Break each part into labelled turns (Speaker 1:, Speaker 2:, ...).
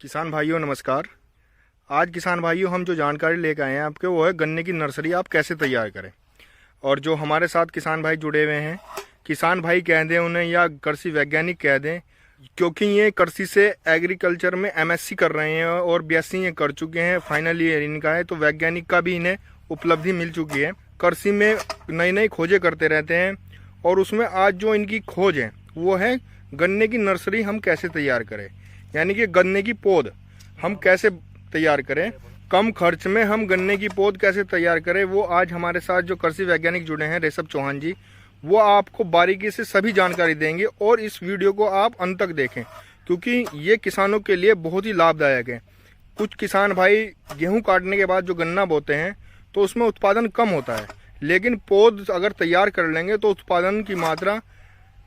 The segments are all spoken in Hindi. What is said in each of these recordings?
Speaker 1: किसान भाइयों नमस्कार। आज किसान भाइयों हम जो जानकारी लेकर आए हैं आपके वो है गन्ने की नर्सरी आप कैसे तैयार करें। और जो हमारे साथ किसान भाई जुड़े हुए हैं, किसान भाई कह दें उन्हें या कृषि वैज्ञानिक कह दें, क्योंकि ये कृषि से एग्रीकल्चर में एमएससी कर रहे हैं और बीएससी ये कर चुके हैं, फाइनल ईयर इनका है, तो वैज्ञानिक का भी इन्हें उपलब्धि मिल चुकी है। कृषि में नई नई खोजें करते रहते हैं और उसमें आज जो इनकी खोज है वो है गन्ने की नर्सरी हम कैसे तैयार करें, यानी कि गन्ने की पौध हम कैसे तैयार करें, कम खर्च में हम गन्ने की पौध कैसे तैयार करें। वो आज हमारे साथ जो कृषि वैज्ञानिक जुड़े हैं ऋषभ चौहान जी, वो आपको बारीकी से सभी जानकारी देंगे और इस वीडियो को आप अंत तक देखें क्योंकि ये किसानों के लिए बहुत ही लाभदायक है। कुछ किसान भाई गेहूं काटने के बाद जो गन्ना बोते हैं तो उसमें उत्पादन कम होता है, लेकिन पौध अगर तैयार कर लेंगे तो उत्पादन की मात्रा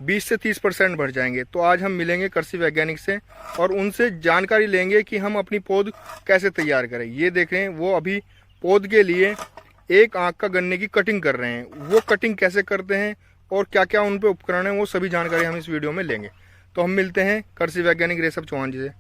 Speaker 1: 20 से 30% बढ़ जाएंगे। तो आज हम मिलेंगे कृषि वैज्ञानिक से और उनसे जानकारी लेंगे कि हम अपनी पौध कैसे तैयार करें। ये देखें वो अभी पौध के लिए एक आंख का गन्ने की कटिंग कर रहे हैं, वो कटिंग कैसे करते हैं और क्या क्या उन पे उपकरण है वो सभी जानकारी हम इस वीडियो में लेंगे। तो हम मिलते हैं कृषि वैज्ञानिक ऋषभ चौहान जी से।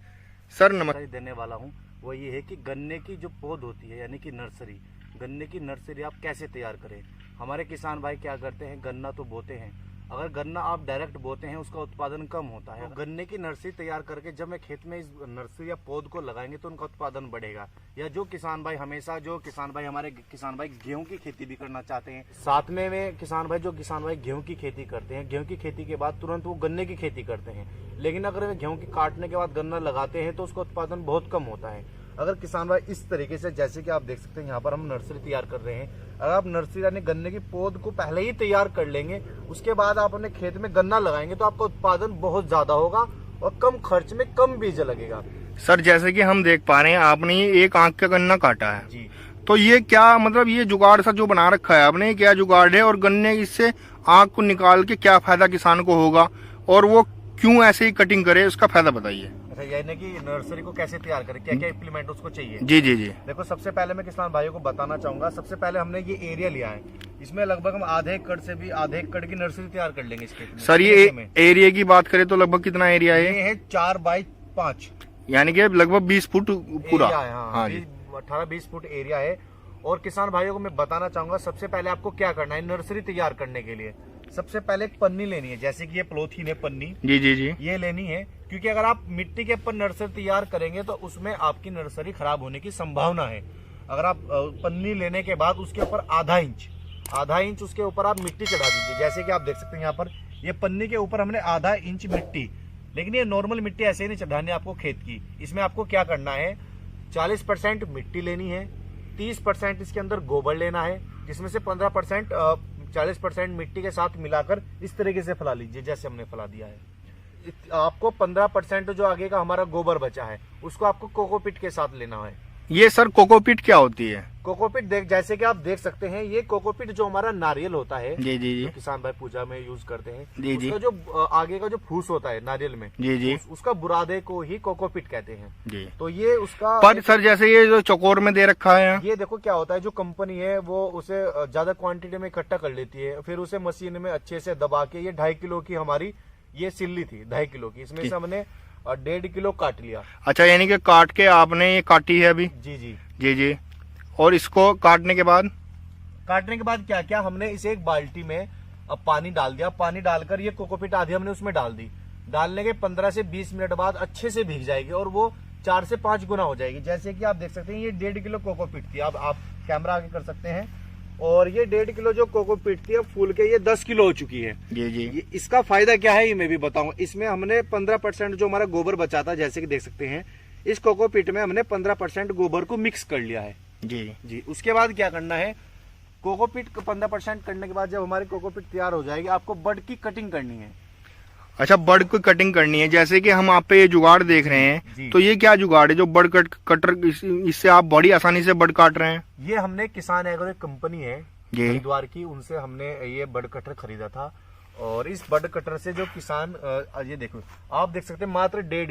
Speaker 1: सर नमस्कार।
Speaker 2: देने वाला हूँ वो ये है कि गन्ने की जो पौध होती है यानी कि नर्सरी, गन्ने की नर्सरी आप कैसे तैयार करें। हमारे किसान भाई क्या करते हैं, गन्ना तो बोते हैं, अगर गन्ना आप डायरेक्ट बोते हैं उसका उत्पादन कम होता है। गन्ने की नर्सरी तैयार करके जब मैं खेत में इस नर्सरी या पौध को लगाएंगे तो उनका उत्पादन बढ़ेगा। या जो किसान भाई हमारे किसान भाई गेहूं की खेती भी करना चाहते हैं, साथ में किसान भाई गेहूं की खेती करते हैं, गेहूं की खेती के बाद तुरंत वो गन्ने की खेती करते हैं, लेकिन अगर वे गेहूं की काटने के बाद गन्ना लगाते हैं तो उसका उत्पादन बहुत कम होता है। अगर किसान भाई इस तरीके से, जैसे कि आप देख सकते हैं यहाँ पर हम नर्सरी तैयार कर रहे हैं, अगर आप नर्सरी यानी गन्ने की पौध को पहले ही तैयार कर लेंगे, उसके बाद आप अपने खेत में गन्ना लगाएंगे तो आपका उत्पादन बहुत ज्यादा होगा और कम खर्च में कम बीज लगेगा।
Speaker 1: सर जैसे कि हम देख पा रहे हैं आपने ये एक आंख का गन्ना काटा है
Speaker 2: जी,
Speaker 1: तो ये क्या मतलब ये जुगाड़ सा जो बना रखा है आपने, क्या जुगाड़ है और गन्ने इससे आंख को निकाल के क्या फायदा किसान को होगा और वो क्यों ऐसे ही कटिंग करे, उसका फायदा बताइए।
Speaker 2: अच्छा, यानी कि नर्सरी को कैसे तैयार करें, क्या क्या इम्प्लीमेंट उसको चाहिए।
Speaker 1: जी जी जी।
Speaker 2: देखो, सबसे पहले मैं किसान भाइयों को बताना चाहूंगा, सबसे पहले हमने ये एरिया लिया है, इसमें लगभग हम आधे एकड़ की नर्सरी तैयार कर लेंगे इसके।
Speaker 1: सर ये एरिया की बात करें तो लगभग कितना एरिया है?
Speaker 2: ये है 4 बाई 5,
Speaker 1: यानी कि लगभग 20 फुट पूरा।
Speaker 2: हाँ जी, 18-20 फुट एरिया है। और किसान भाइयों को मैं बताना चाहूंगा, सबसे पहले आपको क्या करना है नर्सरी तैयार करने के लिए। सबसे पहले एक पन्नी लेनी है, जैसे कि ये पॉलीथीन है पन्नी,
Speaker 1: जी जी जी,
Speaker 2: ये लेनी है, क्योंकि अगर आप मिट्टी के ऊपर नर्सरी तैयार करेंगे तो उसमें आपकी नर्सरी खराब होने की संभावना है। अगर आप पन्नी लेने के बाद उसके ऊपर आधा इंच उसके ऊपर आप मिट्टी चढ़ा दीजिए। जैसे कि आप देख सकते हैं यहाँ पर ये पन्नी के ऊपर हमने आधा इंच मिट्टी, लेकिन ये नॉर्मल मिट्टी ऐसे ही नहीं चढ़ानी आपको खेत की। इसमें आपको क्या करना है, 40% मिट्टी लेनी है, 30% इसके अंदर गोबर लेना है, जिसमें से 15% 40% मिट्टी के साथ मिलाकर इस तरीके से फैला लीजिए जैसे हमने फैला दिया है। आपको 15% जो आगे का हमारा गोबर बचा है उसको आपको कोकोपीट के साथ लेना है।
Speaker 1: ये सर कोकोपीट क्या होती है?
Speaker 2: कोकोपीट जैसे कि आप देख सकते हैं, ये कोकोपीट जो हमारा नारियल होता है,
Speaker 1: जी जी जी,
Speaker 2: किसान भाई पूजा में यूज करते हैं,
Speaker 1: जी जी,
Speaker 2: उसका जो आगे का जो फूस होता है नारियल में,
Speaker 1: जी जी,
Speaker 2: उसका बुरादे को ही कोकोपीट कहते हैं
Speaker 1: जी।
Speaker 2: तो ये उसका
Speaker 1: पर सर जैसे ये जो चौकोर में दे रखा है,
Speaker 2: ये देखो क्या होता है, जो कंपनी है वो उसे ज्यादा क्वांटिटी में इकट्ठा कर लेती है, फिर उसे मशीन में अच्छे से दबा के, ये 2.5 किलो की हमारी ये सिल्ली थी, 2.5 किलो की, इसमें से हमने 1.5 किलो काट लिया।
Speaker 1: अच्छा, यानी कि काट के आपने ये काटी है अभी?
Speaker 2: जी जी
Speaker 1: जी जी। और इसको काटने के बाद
Speaker 2: क्या क्या हमने इसे एक बाल्टी में अब पानी डाल दिया, पानी डालकर ये कोकोपीट आधी हमने उसमें डाल दी। डालने के 15 से 20 मिनट बाद अच्छे से भीग जाएगी और वो 4 से 5 गुना हो जाएगी। जैसे कि आप देख सकते हैं ये 1.5 किलो कोकोपीट थी, अब आप कैमरा आगे कर सकते हैं, और ये 1.5 किलो जो कोकोपीट थी अब फूल के ये 10 किलो हो चुकी है।
Speaker 1: जी जी।
Speaker 2: इसका फायदा क्या है ये मैं भी बताऊंगा। इसमें हमने 15% जो हमारा गोबर बचा था, जैसे कि देख सकते हैं इस कोकोपीट में हमने 15% गोबर को मिक्स कर लिया है।
Speaker 1: जी
Speaker 2: जी। उसके बाद क्या करना है, कोकोपीट 15% करने के बाद जब हमारी कोकोपीट तैयार हो जाएगी, आपको बड की कटिंग करनी है।
Speaker 1: अच्छा, बड की कटिंग करनी है। जैसे कि हम आप पे ये जुगाड़ देख रहे हैं, तो ये क्या जुगाड़ है जो बड कटर, इससे आप बड़ी आसानी से बड काट रहे हैं?
Speaker 2: ये हमने किसान एग्रो कंपनी है हरिद्वार की, उनसे हमने ये बड कटर खरीदा था। और इस बड कटर से जो किसान, ये देखो आप देख सकते हैं, मात्र 1.5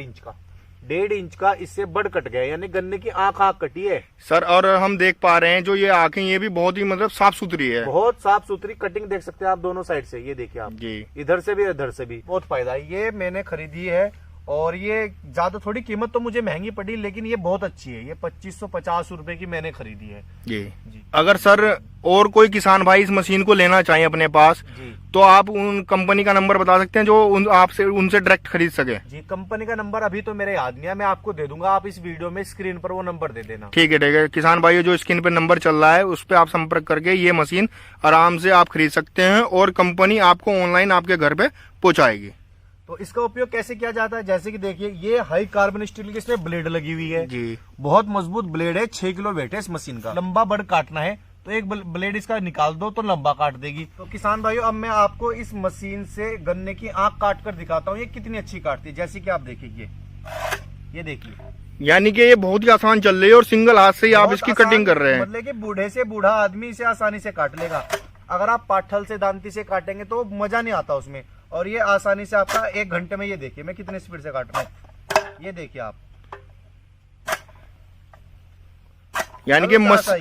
Speaker 2: इंच का इससे बड कट गया, यानी गन्ने की आंख कटी है
Speaker 1: सर। और हम देख पा रहे हैं जो ये आंखें, ये भी बहुत ही मतलब साफ सुथरी है,
Speaker 2: बहुत साफ सुथरी कटिंग देख सकते हैं आप दोनों साइड से। ये देखिए आप,
Speaker 1: जी,
Speaker 2: इधर से भी इधर से भी, बहुत फायदा है। ये मैंने खरीदी है और ये ज्यादा थोड़ी कीमत तो मुझे महंगी पड़ी, लेकिन ये बहुत अच्छी है। ये 2550 रुपए की मैंने खरीदी है
Speaker 1: जी।
Speaker 2: जी।
Speaker 1: अगर सर और कोई किसान भाई इस मशीन को लेना चाहे अपने पास
Speaker 2: जी
Speaker 1: तो आप उन कंपनी का नंबर बता सकते हैं जो आपसे उनसे डायरेक्ट खरीद सके?
Speaker 2: जी, कंपनी का नंबर अभी तो मेरे याद नहीं है, मैं आपको दे दूंगा। आप इस वीडियो में स्क्रीन पर वो नंबर दे देना।
Speaker 1: ठीक है। किसान भाइयों, जो स्क्रीन पे नंबर चल रहा है उस पे आप संपर्क करके ये मशीन आराम से आप खरीद सकते हैं और कंपनी आपको ऑनलाइन आपके घर पे पहुंचाएगी।
Speaker 2: तो इसका उपयोग कैसे किया जाता है, जैसे कि देखिए ये हाई कार्बन स्टील की इसमें ब्लेड लगी हुई है
Speaker 1: जी।
Speaker 2: बहुत मजबूत ब्लेड है, 6 किलो वेट है इस मशीन का। लंबा बड़ काटना है तो एक ब्लेड इसका निकाल दो तो लंबा काट देगी। तो किसान भाइयों, अब मैं आपको इस मशीन से गन्ने की आंख काट कर दिखाता हूँ ये कितनी अच्छी काटती है। जैसे कि आप देखिए, ये देखिए,
Speaker 1: यानी कि ये बहुत ही आसान चल रही है और सिंगल हाथ से ही आप
Speaker 2: बहुत
Speaker 1: इसकी
Speaker 2: आसान,
Speaker 1: कटिंग कर रहे हैं।
Speaker 2: मतलब कि बूढ़े से बूढ़ा आदमी इसे आसानी से काट लेगा। अगर आप पाठल से दांती से काटेंगे तो मजा नहीं आता उसमें, और ये आसानी से आपका 1 घंटे में, ये देखिए मैं कितने स्पीड से काट रहा हूँ, ये देखिए आप।
Speaker 1: यानी कि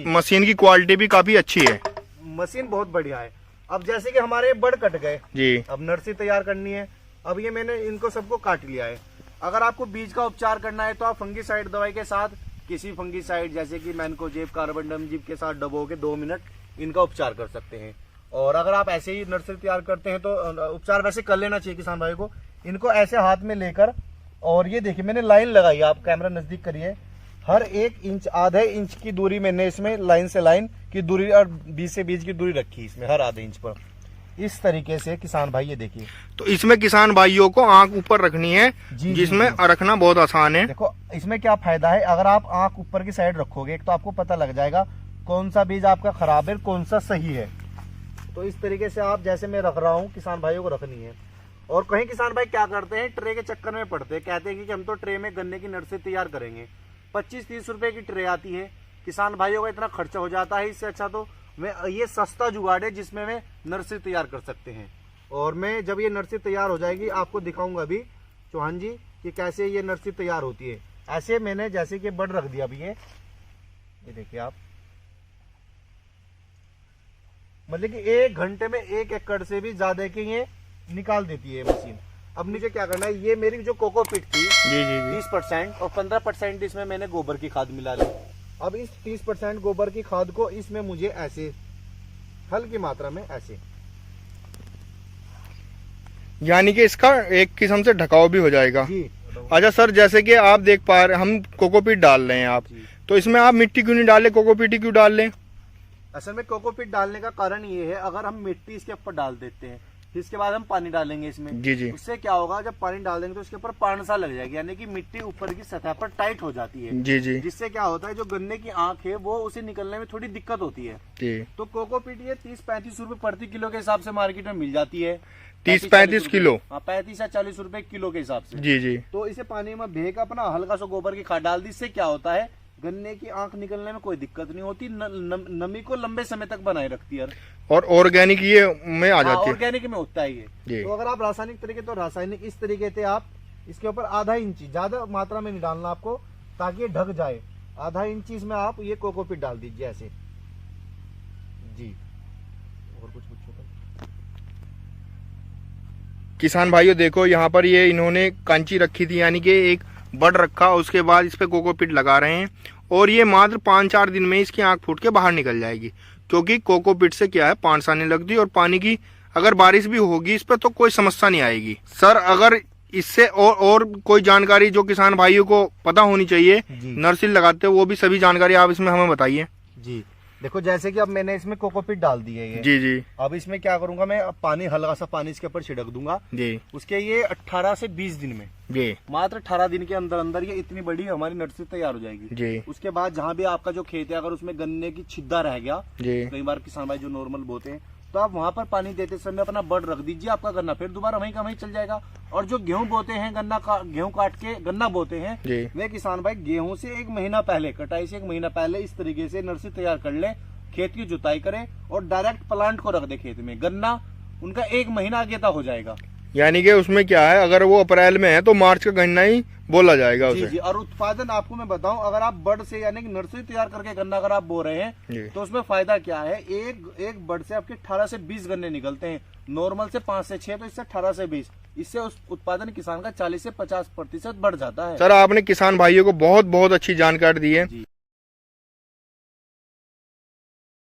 Speaker 1: मशीन की क्वालिटी भी काफी अच्छी है।
Speaker 2: मशीन बहुत बढ़िया है। अब जैसे कि हमारे बड़ कट गए
Speaker 1: जी,
Speaker 2: अब नर्सरी तैयार करनी है। अब ये मैंने इनको सबको काट लिया है। अगर आपको बीज का उपचार करना है तो आप फंगीसाइड दवाई के साथ किसी फंगीसाइड जैसे कि मैनकोजेब, कार्बनडमजिब के साथ डबो के 2 मिनट इनका उपचार कर सकते हैं। और अगर आप ऐसे ही नर्सरी तैयार करते हैं तो उपचार वैसे कर लेना चाहिए किसान भाई को। इनको ऐसे हाथ में लेकर, और ये देखिए मैंने लाइन लगाई, आप कैमरा नजदीक करिए, हर 1 इंच आधे इंच की दूरी मैंने इसमें लाइन से लाइन की दूरी और बीज से बीज की दूरी रखी इसमें हर आधे इंच पर। इस तरीके से किसान भाई ये देखिए।
Speaker 1: तो इसमें किसान भाइयों को आंख ऊपर रखनी है
Speaker 2: जी,
Speaker 1: जिसमें
Speaker 2: जी।
Speaker 1: रखना बहुत आसान है।
Speaker 2: देखो इसमें क्या फायदा है, अगर आप आंख ऊपर की साइड रखोगे तो आपको पता लग जाएगा कौन सा बीज आपका खराब है कौन सा सही है। तो इस तरीके से आप जैसे मैं रख रहा हूँ किसान भाइयों को रखनी है। और कहीं किसान भाई क्या करते हैं, ट्रे के चक्कर में पड़ते हैं, कहते हैं कि हम तो ट्रे में गन्ने की नर्सरी तैयार करेंगे। 25-30 रुपए की ट्रे आती है, किसान भाइयों का इतना खर्चा हो जाता है। इससे अच्छा तो मैं ये सस्ता जुगाड़ है जिसमें मैं नर्सरी तैयार कर सकते हैं। और मैं जब ये नर्सरी तैयार हो जाएगी आपको दिखाऊंगा अभी चौहान जी कि कैसे ये नर्सरी तैयार होती है। ऐसे मैंने जैसे कि बड़ रख दिया अभी ये देखिए आप, मतलब कि 1 घंटे में 1 एकड़ से भी ज्यादा की ये निकाल देती है मशीन। अब मुझे क्या करना है, ये मेरी जो कोकोपीट थी
Speaker 1: जी जी जी।
Speaker 2: 30% और 15% इसमें मैंने गोबर की खाद मिला ली। अब इस 30% गोबर की खाद को इसमें मुझे ऐसे हल्की मात्रा में ऐसे,
Speaker 1: यानी कि इसका एक किस्म से ढकाव भी हो जाएगा।
Speaker 2: जी।
Speaker 1: अच्छा सर, जैसे कि आप देख पा रहे, हम कोकोपीट डाल रहे हैं आप,
Speaker 2: जी।
Speaker 1: तो इसमें आप मिट्टी क्यों नहीं डाले, कोकोपीट ही क्यों डाल लें?
Speaker 2: असल में कोकोपीट डालने का कारण ये है, अगर हम मिट्टी इसके ऊपर डाल देते हैं फिर इसके बाद हम पानी डालेंगे इसमें,
Speaker 1: जी जी।
Speaker 2: उससे क्या होगा, जब पानी डाल देंगे तो उसके ऊपर पानी सा लग जाएगी, यानी कि मिट्टी ऊपर की सतह पर टाइट हो जाती है।
Speaker 1: जी जी
Speaker 2: जिससे क्या होता है, जो गन्ने की आंख है वो उसे निकलने में थोड़ी दिक्कत होती है।
Speaker 1: जी।
Speaker 2: तो कोकोपीट ये 30-35 रुपए प्रति किलो के हिसाब से मार्केट में मिल जाती है।
Speaker 1: 30-35 किलो?
Speaker 2: हाँ, 35 या 40 रुपए किलो के हिसाब से।
Speaker 1: जी जी।
Speaker 2: तो इसे पानी में भेग अपना हल्का सा गोबर की खाद डाल दी। इससे क्या होता है, गन्ने की आंख निकलने में कोई दिक्कत नहीं होती, नमी को लंबे समय तक बनाए रखती है।
Speaker 1: और ऑर्गेनिक ये में आ जाती है।
Speaker 2: ऑर्गेनिक में होता है
Speaker 1: जी।
Speaker 2: ये। तो अगर आप रासायनिक तरीके, तो रासायनिक इस तरीके से आप इसके ऊपर आधा इंची, ज्यादा मात्रा में नहीं डालना आपको ताकि ये ढक जाए, आधा इंची इसमें आप ये कोकोपीट डाल दीजिए ऐसे जी। और कुछ
Speaker 1: किसान भाइयों देखो, यहाँ पर ये इन्होंने कांची रखी थी, यानी कि एक बड रखा, उसके बाद इस पे कोकोपीट लगा रहे हैं और ये मात्र 5-4 दिन में इसकी आंख फूट के बाहर निकल जाएगी। क्योंकि कोकोपीट से क्या है, पानी आने लगती है और पानी की अगर बारिश भी होगी इस पर तो कोई समस्या नहीं आएगी। सर, अगर इससे और कोई जानकारी जो किसान भाइयों को पता होनी चाहिए नर्सरी लगाते हो, वो भी सभी जानकारी आप इसमें हमें बताइए।
Speaker 2: जी देखो, जैसे कि अब मैंने इसमें कोकोपीट डाल दी है ये।
Speaker 1: जी जी।
Speaker 2: अब इसमें क्या करूंगा मैं, अब पानी हल्का सा पानी इसके ऊपर छिड़क दूंगा
Speaker 1: जी।
Speaker 2: उसके ये 18 से 20 दिन में,
Speaker 1: जी
Speaker 2: मात्र 18 दिन के अंदर अंदर ये इतनी बड़ी हमारी नर्सरी तैयार हो जाएगी।
Speaker 1: जी।
Speaker 2: उसके बाद जहाँ भी आपका जो खेत है, अगर उसमें गन्ने की छिद्दा रह गया,
Speaker 1: जी।
Speaker 2: कई बार किसान भाई जो नॉर्मल बोते हैं, तो आप वहां पर पानी देते समय अपना बड रख दीजिए, आपका गन्ना फिर दोबारा वहीं का वहीं चल जाएगा। और जो गेहूं बोते हैं, गेहूं काट के गन्ना बोते हैं, वे किसान भाई गेहूं से 1 महीना पहले, कटाई से 1 महीना पहले इस तरीके से नर्सरी तैयार कर ले, खेत की जुताई करें और डायरेक्ट प्लांट को रख दे खेत में, गन्ना उनका 1 महीना आगे तक हो जाएगा।
Speaker 1: यानी कि उसमें क्या है, अगर वो अप्रैल में है तो मार्च का गन्ना ही बोला जाएगा
Speaker 2: जी
Speaker 1: उसे।
Speaker 2: जी। और उत्पादन आपको मैं बताऊं, अगर आप बड से यानी कि नर्सरी तैयार करके गन्ना अगर आप बो रहे हैं तो उसमें फायदा क्या है, एक बड से आपके 18 से 20 गन्ने निकलते हैं, नॉर्मल से 5 से 6, तो इससे 18 से 20,
Speaker 3: इससे उस उत्पादन किसान का 40 से 50% बढ़ जाता है।
Speaker 1: सर आपने किसान भाइयों को बहुत बहुत अच्छी जानकारी दी है।
Speaker 3: जी।